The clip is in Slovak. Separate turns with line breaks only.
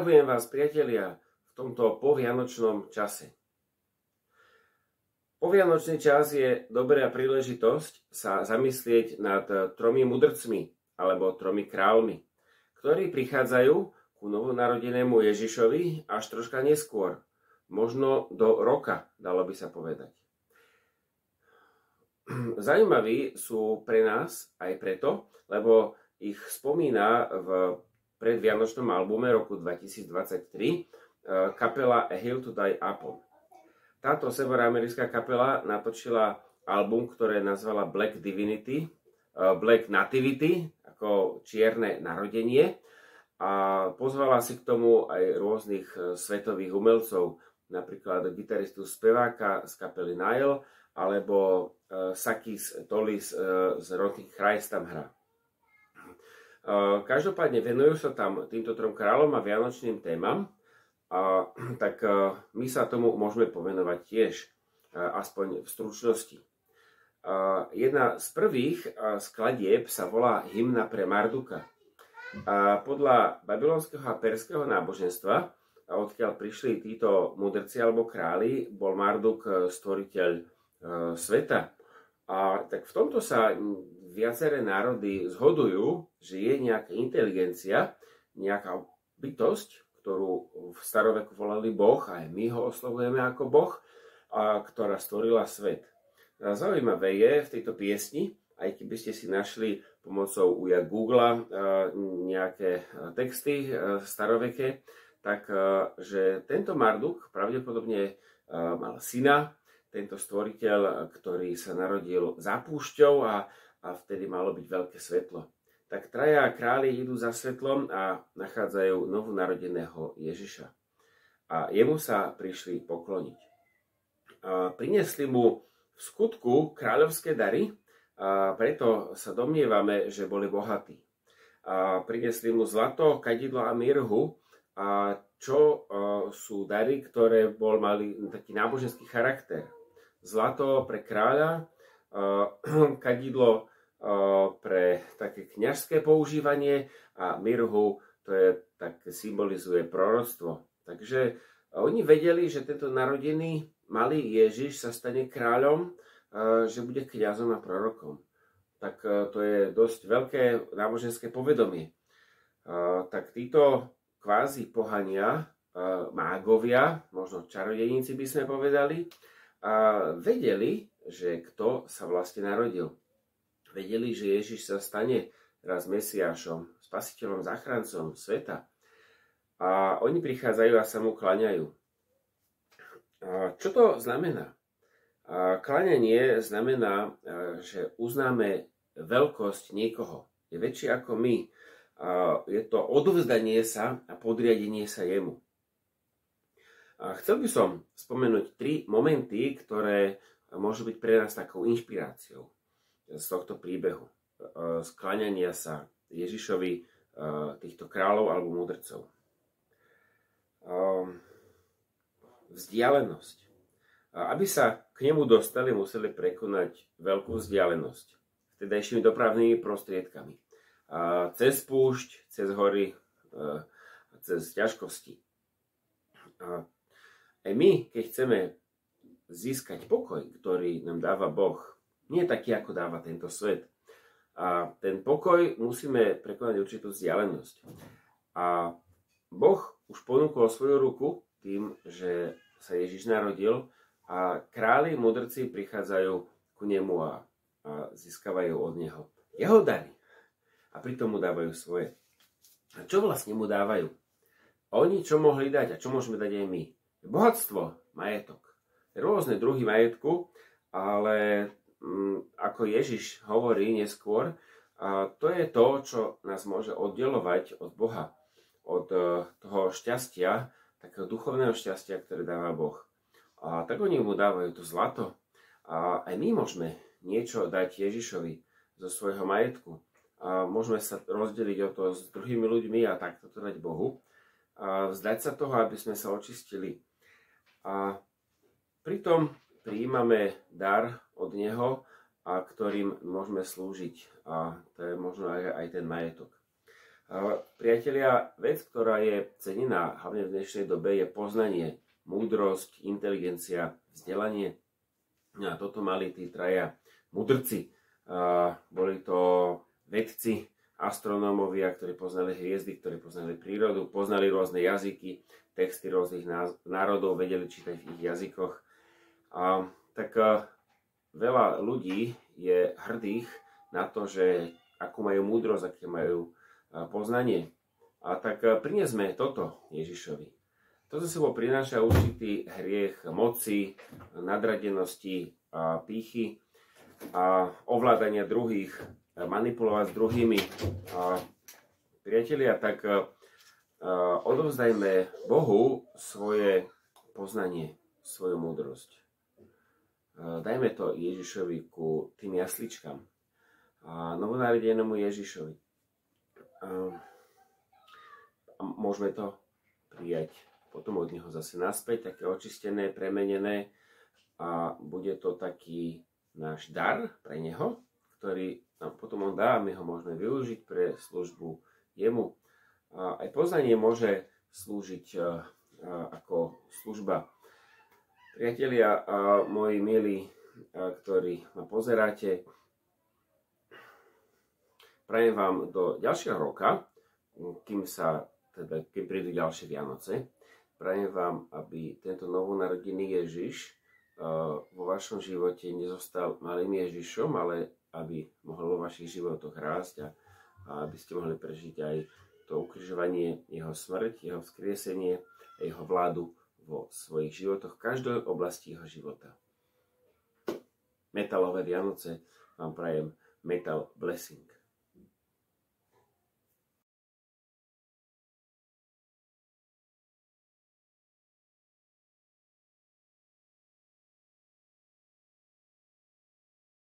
Pozdravujem vás, priatelia, v tomto povianočnom čase. Povianočný čas je dobrá príležitosť sa zamyslieť nad 3 mudrcmi alebo 3 kráľmi, ktorí prichádzajú ku novonarodenému Ježišovi až troška neskôr, možno do roka, dalo by sa povedať. Zaujímaví sú pre nás aj preto, lebo ich spomína v predvianočnom albume roku 2023 kapela A Hill to Die Upon. Táto severoamerická kapela natočila album, ktoré nazvala Black Divinity, Black Nativity, ako čierne narodenie, a pozvala si k tomu aj rôznych svetových umelcov, napríklad gitaristu speváka z kapely Nile, alebo Sakis Tolis z Rotting Christ tam hrá. Každopádne venujú sa tam týmto 3 kráľom a vianočným témam, tak my sa tomu môžeme povenovať tiež, aspoň v stručnosti. Jedna z prvých skladieb sa volá Hymna pre Marduka. Podľa babylonského a perského náboženstva, odkiaľ prišli títo mudrci alebo králi, bol Marduk stvoriteľ sveta. A tak v tomto sa viaceré národy zhodujú, že je nejaká inteligencia, nejaká bytosť, ktorú v staroveku volali Boh, aj my ho oslovujeme ako Boh, a ktorá stvorila svet. Zaujímavé je v tejto piesni, aj keby ste si našli pomocou Google nejaké texty staroveké, tak že tento Marduk pravdepodobne mal syna, tento stvoriteľ, ktorý sa narodil za púšťou a vtedy malo byť veľké svetlo. Tak 3 králi idú za svetlom a nachádzajú novonarodeného Ježiša. A jemu sa prišli pokloniť. Priniesli mu v skutku kráľovské dary, a preto sa domnievame, že boli bohatí. Priniesli mu zlato, kadidlo a mirhu, čo sú dary, ktoré mali taký náboženský charakter. Zlato pre kráľa, kadidlo pre také kňažské používanie a mirhu, to je, tak symbolizuje proroctvo. Takže oni vedeli, že tento narodený malý Ježiš sa stane kráľom, že bude kňazom a prorokom. Tak to je dosť veľké náboženské povedomie. Tak títo kvázi pohania, mágovia, možno čarodejníci by sme povedali, vedeli, že kto sa vlastne narodil. Vedeli, že Ježiš sa stane raz Mesiášom, spasiteľom, záchrancom sveta. A oni prichádzajú a sa mu kláňajú. Čo to znamená? Kláňanie znamená, že uznáme veľkosť niekoho. Je väčší ako my. Je to odovzdanie sa a podriadenie sa jemu. Chcel by som spomenúť 3 momenty, ktoré môžu byť pre nás takou inšpiráciou z tohto príbehu. Skláňania sa Ježišovi týchto kráľov alebo mudrcov. Vzdialenosť. Aby sa k nemu dostali, museli prekonať veľkú vzdialenosť vtedajšími dopravnými prostriedkami. Cez púšť, cez hory, cez ťažkosti. Aj my, keď chceme získať pokoj, ktorý nám dáva Boh, nie je taký, ako dáva tento svet. A ten pokoj musíme prekonať určitú vzdialenosť. A Boh už ponúkol svoju ruku tým, že sa Ježiš narodil, a králi, mudrci prichádzajú ku nemu a získavajú od neho jeho dary. A pritom mu dávajú svoje. A čo vlastne mu dávajú? Oni čo mohli dať a čo môžeme dať aj my? Bohatstvo, majetok. Rôzne druhy majetku, ale ako Ježiš hovorí neskôr, to je to, čo nás môže oddelovať od Boha. Od toho šťastia, takého duchovného šťastia, ktoré dáva Boh. A tak oni mu dávajú to zlato. A aj my môžeme niečo dať Ježišovi zo svojho majetku. A môžeme sa rozdeliť o to s druhými ľuďmi a takto to dať Bohu. A vzdať sa toho, aby sme sa očistili. A pritom prijímame dar od Neho, a ktorým môžeme slúžiť. A to je možno aj ten majetok. Priatelia, vec, ktorá je cenená hlavne v dnešnej dobe, je poznanie, múdrosť, inteligencia, vzdelanie. A toto mali tí traja mudrci. Boli to vedci, astronómovia, ktorí poznali hviezdy, ktorí poznali prírodu, poznali rôzne jazyky, texty rôznych národov, vedeli čítať v ich jazykoch. Tak veľa ľudí je hrdých na to, že akú majú múdrosť, aké majú poznanie. A tak priniesme toto Ježišovi. Toto sebou prináša určitý hriech moci, nadradenosti a pýchy a ovládania druhých, manipulovať s druhými. Priatelia, tak odovzdajme Bohu svoje poznanie, svoju múdrosť. Dajme to Ježišovi ku tým jasličkám a novonarodenému Ježišovi. A môžeme to prijať potom od neho zase naspäť, také očistené, premenené, a bude to taký náš dar pre neho, ktorý nám potom on dá a my ho môžeme využiť pre službu jemu. A aj poznanie môže slúžiť ako služba. Priatelia, moji milí, ktorí ma pozeráte, prajem vám do ďalšieho roka, kým prídu ďalšie Vianoce, prajem vám, aby tento novonarodený Ježiš vo vašom živote nezostal malým Ježišom, ale aby mohol vo vašich životoch rásť a aby ste mohli prežiť aj to ukrižovanie, jeho smrť, jeho vzkriesenie a jeho vládu vo svojich životoch, v každej oblasti jeho života. Metalové Vianoce vám prajem, metal blessing.